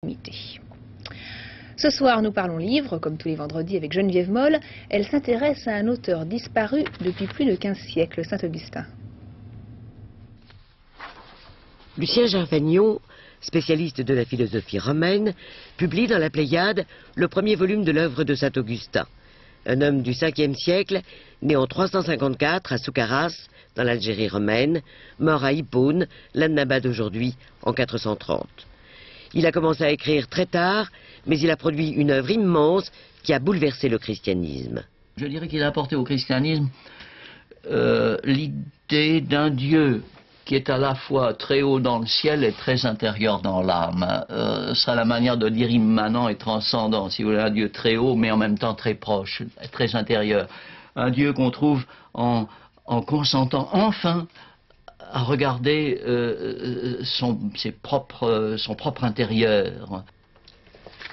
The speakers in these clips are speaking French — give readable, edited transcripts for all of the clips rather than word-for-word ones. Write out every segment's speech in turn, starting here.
limité. Ce soir, nous parlons livres, comme tous les vendredis avec Geneviève Moll. Elle s'intéresse à un auteur disparu depuis plus de 15 siècles, Saint-Augustin. Lucien Gervagnon, spécialiste de la philosophie romaine, publie dans la Pléiade le premier volume de l'œuvre de Saint-Augustin. Un homme du 5e siècle, né en 354 à Soukaras, dans l'Algérie romaine, mort à Hippone, l'Annaba d'aujourd'hui, en 430. Il a commencé à écrire très tard, mais il a produit une œuvre immense qui a bouleversé le christianisme. Je dirais qu'il a apporté au christianisme l'idée d'un Dieu qui est à la fois très haut dans le ciel et très intérieur dans l'âme. Ce sera la manière de dire immanent et transcendant, si vous voulez, un Dieu très haut mais en même temps très proche, très intérieur. Un Dieu qu'on trouve en consentant enfin à regarder son propre intérieur.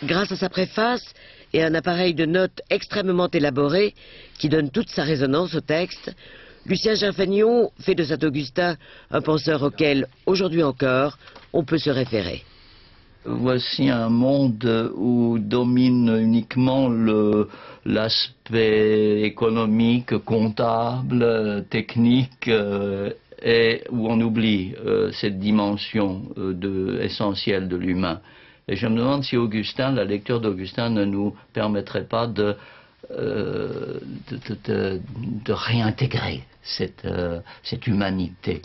Grâce à sa préface et un appareil de notes extrêmement élaboré qui donne toute sa résonance au texte, Lucien Gervagnon fait de Saint-Augustin un penseur auquel, aujourd'hui encore, on peut se référer. Voici un monde où domine uniquement l'aspect économique, comptable, technique, et où on oublie cette dimension essentielle de l'humain. Et je me demande si Augustin, la lecture d'Augustin ne nous permettrait pas de réintégrer cette humanité.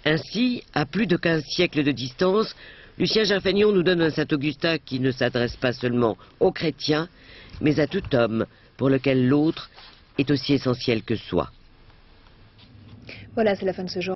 Ainsi, à plus de 15 siècles de distance, Lucien Gervagnon nous donne un Saint-Augustin qui ne s'adresse pas seulement aux chrétiens, mais à tout homme pour lequel l'autre est aussi essentiel que soi. Voilà, c'est la fin de ce jour.